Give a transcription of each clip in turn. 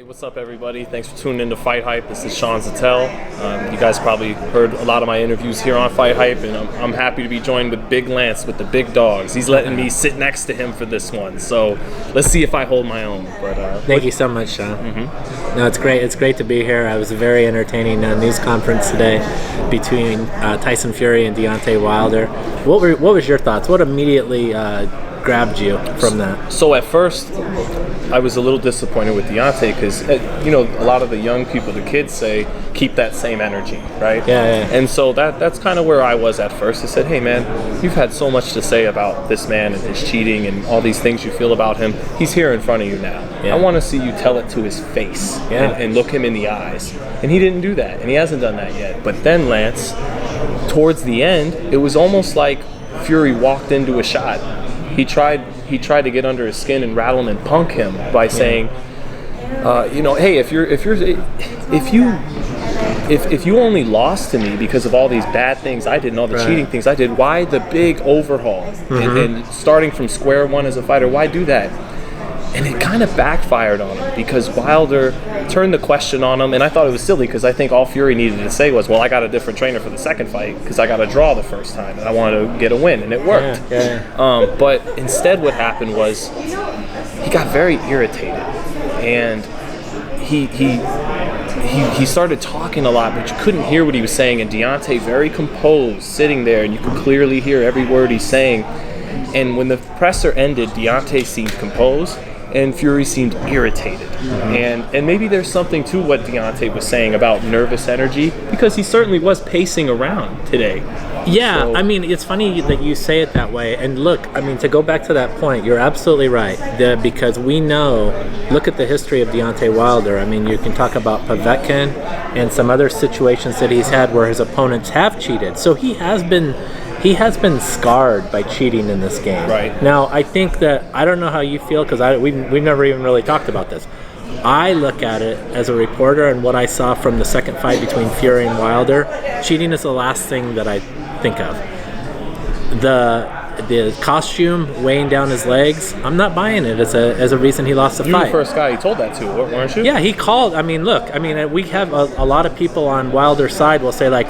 What's up, everybody? Thanks for tuning in to Fighthype. This is Sean Zattel. You guys probably heard a lot of my interviews here on Fighthype, and I'm happy to be joined with Big Lance with the big dogs. He's letting me sit next to him for this one, so let's see if I hold my own. But thank you so much, Sean. No, it's great. It's great to be here. I was a very entertaining news conference today between Tyson Fury and Deontay Wilder. What was your thoughts? What immediately grabbed you from that? So at first, I was a little disappointed with Deontay because, a lot of the young people, the kids say, keep that same energy, right? Yeah. And so that's kind of where I was at first. I said, hey, man, you've had so much to say about this man and his cheating and all these things you feel about him. He's here in front of you now. Yeah. I want to see you tell it to his face and look him in the eyes. And he didn't do that, and he hasn't done that yet. But then, Lance, towards the end, it was almost like Fury walked into a shot. He tried to get under his skin and rattle him and punk him by saying, hey, if you only lost to me because of all these bad things I did and all the cheating things I did, why the big overhaul and starting from square one as a fighter? Why do that? And it kind of backfired on him because Wilder turned the question on him, and I thought it was silly because I think all Fury needed to say was, well, I got a different trainer for the second fight because I got a draw the first time and I wanted to get a win, and it worked. But instead what happened was he got very irritated, and he started talking a lot, but you couldn't hear what he was saying, and Deontay very composed, sitting there, and you could clearly hear every word he's saying. And when the presser ended, Deontay seemed composed, and Fury seemed irritated. And maybe there's something to what Deontay was saying about nervous energy, because he certainly was pacing around today. Yeah, so, I mean, it's funny that you say it that way. And look, I mean, to go back to that point, you're absolutely right. Because we know, look at the history of Deontay Wilder. I mean, you can talk about Povetkin and some other situations that he's had where his opponents have cheated. So he has been scarred by cheating in this game. Right. Now, I think that, I don't know how you feel, because we've never even really talked about this. I look at it as a reporter, and what I saw from the second fight between Fury and Wilder, cheating is the last thing that I think of. The costume weighing down his legs, I'm not buying it as a reason he lost the fight. You were the first guy he told that to, weren't you? Yeah, he called. I mean, look, we have a lot of people on Wilder's side will say, like,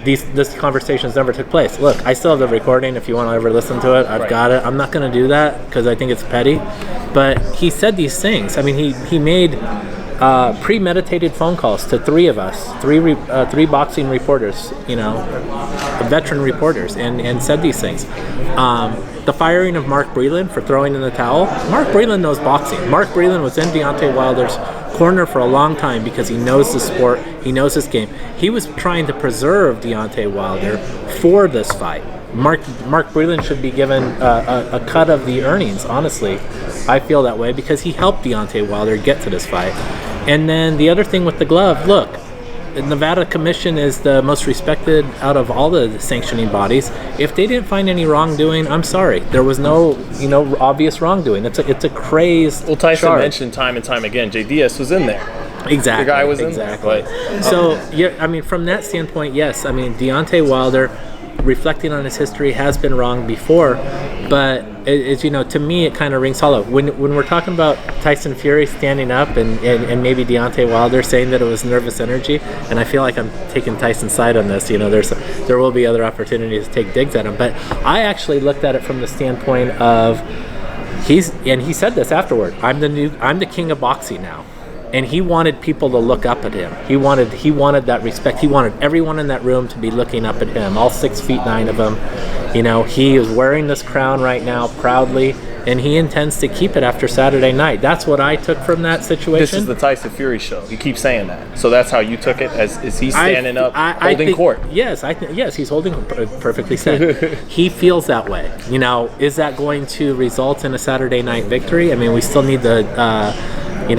this conversations never took place. Look, I still have the recording if you want to ever listen to it. I've got it. I'm not going to do that because I think it's petty. But he said these things. I mean, he made premeditated phone calls to three of us, three boxing reporters, veteran reporters, and said these things. The firing of Mark Breland for throwing in the towel. Mark Breland knows boxing. Mark Breland was in Deontay Wilder's corner for a long time because he knows the sport, he knows his game. He was trying to preserve Deontay Wilder for this fight. Mark Breland should be given a cut of the earnings, honestly. I feel that way because he helped Deontay Wilder get to this fight. And then the other thing with the glove, look, the Nevada Commission is the most respected out of all the sanctioning bodies. If they didn't find any wrongdoing, I'm sorry. There was no, obvious wrongdoing. It's a crazed Well, Tyson charge. mentioned time and time again, J. Diaz was in there. Exactly. The guy was in there. But, so, from that standpoint, yes. I mean, Deontay Wilder, reflecting on his history, has been wrong before, but to me it kind of rings hollow when we're talking about Tyson Fury standing up and maybe Deontay Wilder saying that it was nervous energy, and I feel like I'm taking Tyson's side on this. There will be other opportunities to take digs at him, but I actually looked at it from the standpoint of he said this afterward. I'm the king of boxing now. And he wanted people to look up at him. He wanted that respect. He wanted everyone in that room to be looking up at him, all 6'9" of them. He is wearing this crown right now proudly, and he intends to keep it after Saturday night. That's what I took from that situation. This is the Tyson Fury show. He keeps saying that. So that's how you took it? Is he standing up, holding court? Yes, yes, he's holding perfectly said. He feels that way. Is that going to result in a Saturday night victory? I mean, we still need the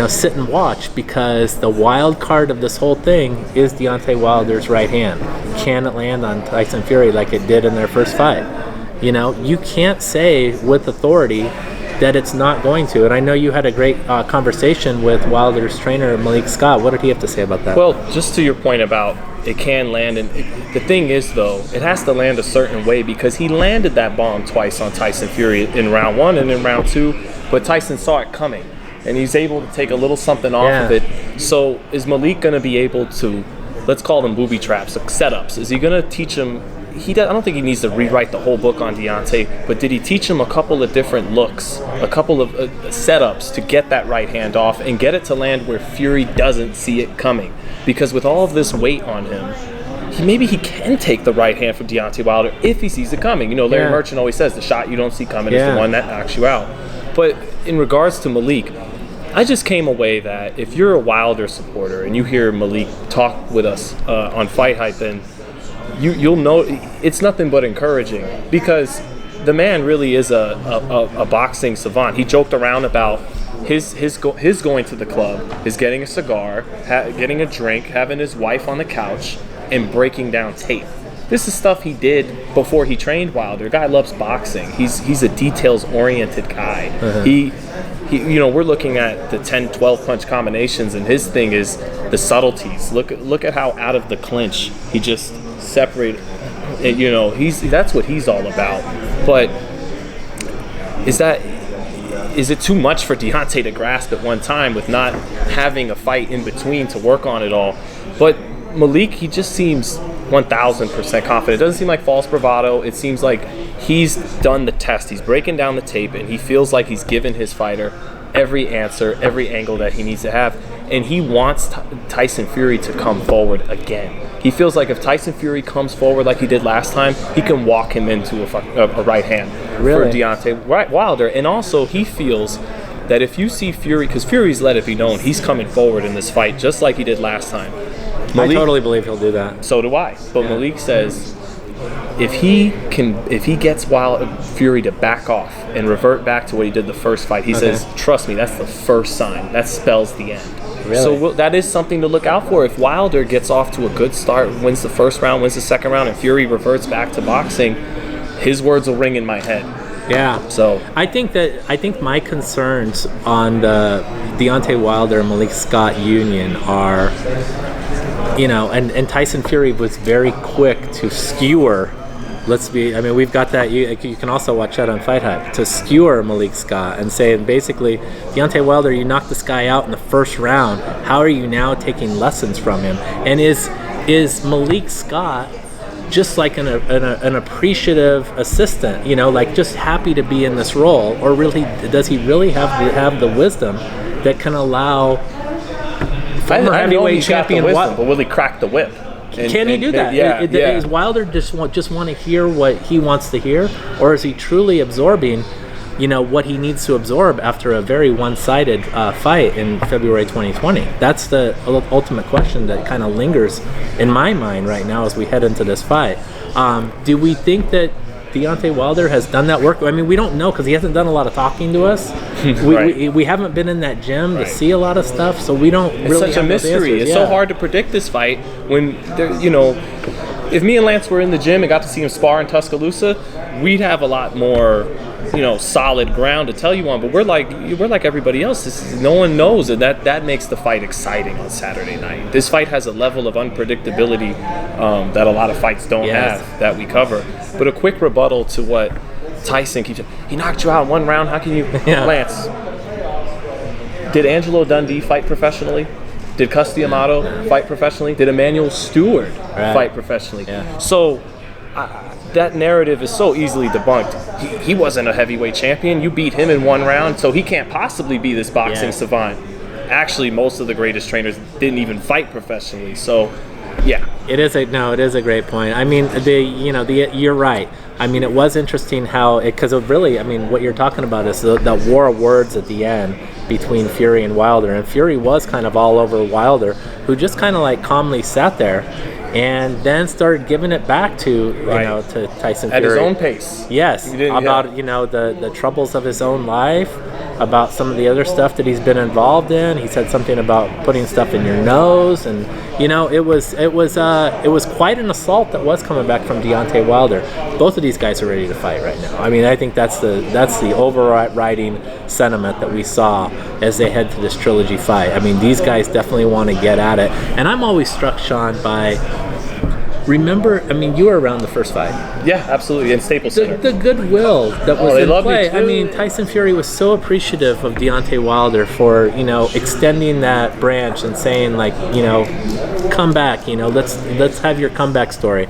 sit and watch, because the wild card of this whole thing is Deontay Wilder's right hand. Can it land on Tyson Fury like it did in their first fight? You can't say with authority that it's not going to. And I know you had a great conversation with Wilder's trainer, Malik Scott. What did he have to say about that? Well, just to your point about it can land, and the thing is, though, it has to land a certain way, because he landed that bomb twice on Tyson Fury in round one and in round two, but Tyson saw it coming. and he's able to take a little something off of it. So is Malik going to be able to, let's call them booby traps, like setups? Is he going to teach him? I don't think he needs to rewrite the whole book on Deontay, but did he teach him a couple of different looks, a couple of setups to get that right hand off and get it to land where Fury doesn't see it coming? Because with all of this weight on him, maybe he can take the right hand from Deontay Wilder if he sees it coming. You know, Larry Merchant always says the shot you don't see coming is the one that knocks you out. But in regards to Malik, I just came away that if you're a Wilder supporter and you hear Malik talk with us on Fighthype, then you'll know it's nothing but encouraging, because the man really is a boxing savant. He joked around about his going to the club, his getting a cigar, getting a drink, having his wife on the couch, and breaking down tape. This is stuff he did before he trained Wilder. The guy loves boxing. He's a details-oriented guy. He you know, we're looking at the 10, 12 punch combinations, and his thing is the subtleties. Look at how out of the clinch he just separated. You know, that's what he's all about. But is it too much for Deontay to grasp at one time with not having a fight in between to work on it all? But Malik, he just seems 1,000% confident. It doesn't seem like false bravado. It seems like he's done the test. He's breaking down the tape, and he feels like he's given his fighter every answer, every angle that he needs to have. And he wants Tyson Fury to come forward again. He feels like if Tyson Fury comes forward like he did last time, he can walk him into a right hand for Deontay Wilder. And also, he feels that if you see Fury, because Fury's let it be known he's coming forward in this fight just like he did last time. I totally believe he'll do that. So do I. But Malik says if he gets Fury to back off and revert back to what he did the first fight, he says, trust me, that's the first sign. That spells the end. Really? So that is something to look out for. If Wilder gets off to a good start, wins the first round, wins the second round, and Fury reverts back to boxing, his words will ring in my head. Yeah. So I think my concerns on the Deontay Wilder and Malik Scott union are, you know, and Tyson Fury was very quick to skewer. We've got that. You can also watch that on Fighthype, to skewer Malik Scott and say basically, Deontay Wilder, you knocked this guy out in the first round. How are you now taking lessons from him? And is Malik Scott just like an appreciative assistant, you know, like just happy to be in this role, or really does he really have the wisdom that can allow former heavyweight champion but will he crack the whip? Can he do that? Is Wilder just want to hear what he wants to hear, or is he truly absorbing, you know, what he needs to absorb after a very one-sided fight in February 2020? That's the ultimate question that kind of lingers in my mind right now as we head into this fight. Do we think that Deontay Wilder has done that work? I mean, we don't know because he hasn't done a lot of talking to us. We haven't been in that gym to see a lot of stuff, so we don't really. It's such a mystery. It's so hard to predict this fight when you know. If me and Lance were in the gym and got to see him spar in Tuscaloosa, we'd have a lot more, you know, solid ground to tell you on. But we're like everybody else. No one knows, and that makes the fight exciting on Saturday night. This fight has a level of unpredictability that a lot of fights don't have that we cover. But a quick rebuttal to what Tyson keeps. He knocked you out in one round. How can you, Lance? Did Angelo Dundee fight professionally? Did Custy Amato fight professionally? Did Emmanuel Stewart fight professionally? Yeah. So that narrative is so easily debunked. He wasn't a heavyweight champion. You beat him in one round, so he can't possibly be this boxing savant. Actually, most of the greatest trainers didn't even fight professionally. So, yeah. It is a great point. I mean, you're right. I mean, it was interesting how because really, I mean, what you're talking about is the war of words at the end between Fury and Wilder, and Fury was kind of all over Wilder, who just kind of like calmly sat there and then started giving it back to to Tyson Fury at his own pace. Yes, about the troubles of his own life, about some of the other stuff that he's been involved in. He said something about putting stuff in your nose, and it was quite an assault that was coming back from Deontay Wilder. Both of these guys are ready to fight right now. I mean, I think that's the overriding sentiment that we saw as they head to this trilogy fight. I mean, these guys definitely want to get at it, and I'm always struck, Sean, by remember, I mean, you were around the first fight. Yeah, absolutely, in Staples Center. The goodwill that was in play. I mean, Tyson Fury was so appreciative of Deontay Wilder for, you know, extending that branch and saying, like, you know, come back, you know, let's have your comeback story.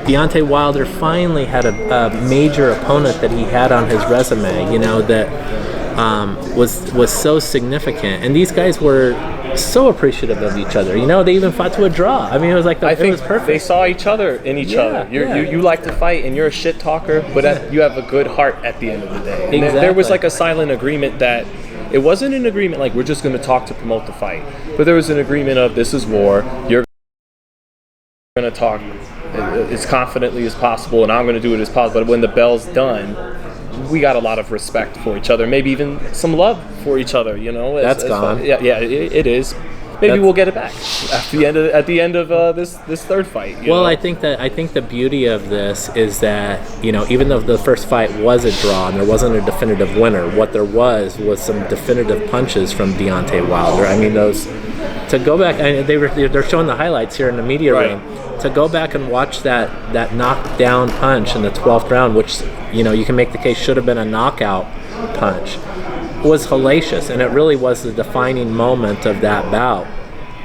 Deontay Wilder finally had a major opponent that he had on his resume, you know, that was so significant. And these guys were so appreciative of each other. You know, they even fought to a draw. I mean, it was like it was perfect. They saw each other in each other. You like to fight, and you're a shit talker, but you have a good heart at the end of the day. And exactly. There was like a silent agreement that it wasn't an agreement like we're just going to talk to promote the fight, but there was an agreement of this is war. You're going to talk as confidently as possible, and I'm going to do it as possible. But when the bell's done, we got a lot of respect for each other, maybe even some love for each other. You know, that's gone. It is. Maybe we'll get it back at the end of this third fight. Well, I think the beauty of this is that, you know, even though the first fight was a draw and there wasn't a definitive winner, what there was some definitive punches from Deontay Wilder. I mean, those to go back, and they're showing the highlights here in the media room. To go back and watch that knockdown punch in the 12th round, which, you know, you can make the case should have been a knockout punch, was hellacious, and it really was the defining moment of that bout,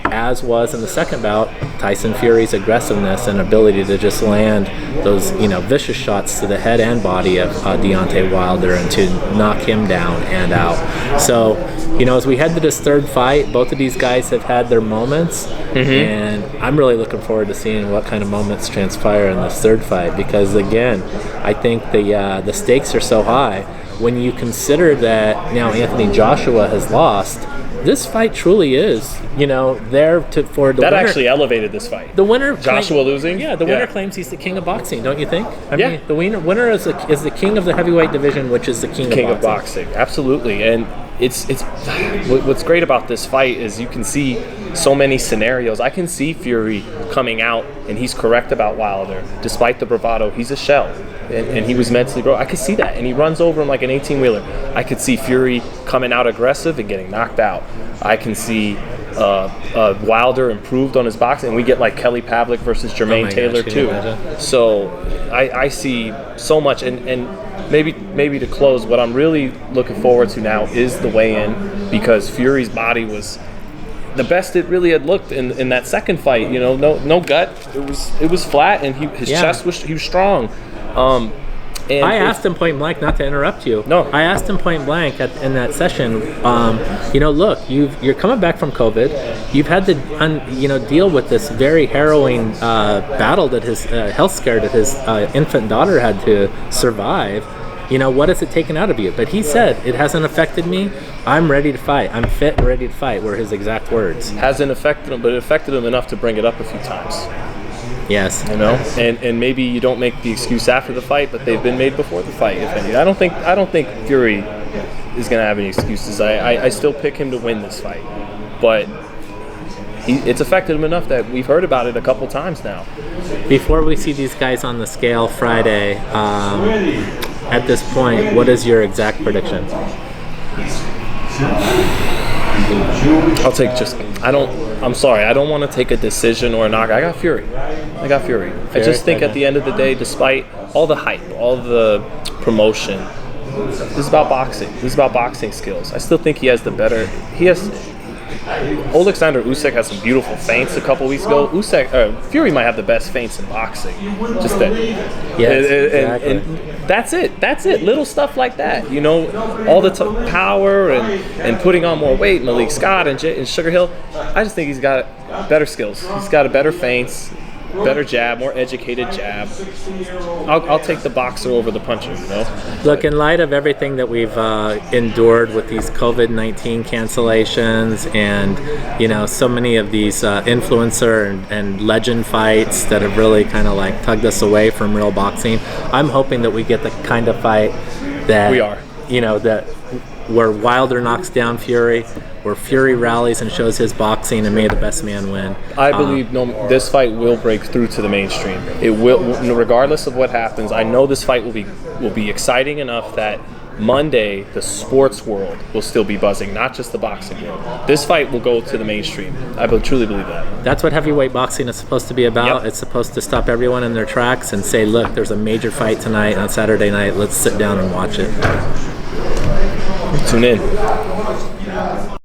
as was in the second bout Tyson Fury's aggressiveness and ability to just land those, you know, vicious shots to the head and body of Deontay Wilder and to knock him down and out. So, you know, as we head to this third fight, both of these guys have had their moments, and I'm really looking forward to seeing what kind of moments transpire in this third fight, because again, I think the stakes are so high. When you consider that now Anthony Joshua has lost, this fight truly is, you know, there for the winner. That actually elevated this fight. The winner, Joshua losing. Yeah, the winner claims he's the king of boxing. Don't you think? I mean, the winner is the king of the heavyweight division, which is the king of boxing. Absolutely, and it's what's great about this fight is you can see so many scenarios. I can see Fury coming out, and he's correct about Wilder. Despite the bravado, he's a shell. And he was mentally broke. I could see that. And he runs over him like an 18-wheeler. I could see Fury coming out aggressive and getting knocked out. I can see Wilder improved on his boxing. And we get like Kelly Pavlik versus Jermaine Taylor, too. So I see so much. And maybe to close, what I'm really looking forward to now is the weigh-in, because Fury's body was the best it really had looked in that second fight. You know, no gut. It was flat, and his chest was strong. And I asked him point blank, not to interrupt you. No. I asked him point blank in that session, you know, look, you're coming back from COVID. You've had to, deal with this very harrowing battle that his health scare that his infant daughter had to survive. You know, what has it taken out of you? But he said, it hasn't affected me. I'm ready to fight. I'm fit and ready to fight, were his exact words. Hasn't affected him, but it affected him enough to bring it up a few times. Yes. You know, and maybe you don't make the excuse after the fight, but they've been made before the fight, if any. I don't think Fury is going to have any excuses. I still pick him to win this fight, but it's affected him enough that we've heard about it a couple times now. Before we see these guys on the scale Friday, at this point, what is your exact prediction? I'm sorry, I don't want to take a decision or a knock. I got Fury. I just think at the end of the day, despite all the hype, all the promotion, this is about boxing. This is about boxing skills. I still think Alexander Usyk has some beautiful feints a couple weeks ago. Fury might have the best feints in boxing. Just that. Yes, exactly. And that's it. Little stuff like that. You know, all the power and putting on more weight. Malik Scott and Sugar Hill. I just think he's got better skills. He's got a better feints, better jab, more educated jab. I'll take the boxer over the puncher, you know? Look, in light of everything that we've endured with these COVID-19 cancellations and, you know, so many of these influencer and legend fights that have really kind of like tugged us away from real boxing, I'm hoping that we get the kind of fight that we are. You know, that where Wilder knocks down Fury, where Fury rallies and shows his boxing, and may the best man win. I believe this fight will break through to the mainstream. It will, regardless of what happens. I know this fight will be exciting enough that Monday, the sports world will still be buzzing, not just the boxing world. This fight will go to the mainstream. I truly believe that. That's what heavyweight boxing is supposed to be about. It's supposed to stop everyone in their tracks and say, look, there's a major fight tonight on Saturday night. Let's sit down and watch it. Tune in.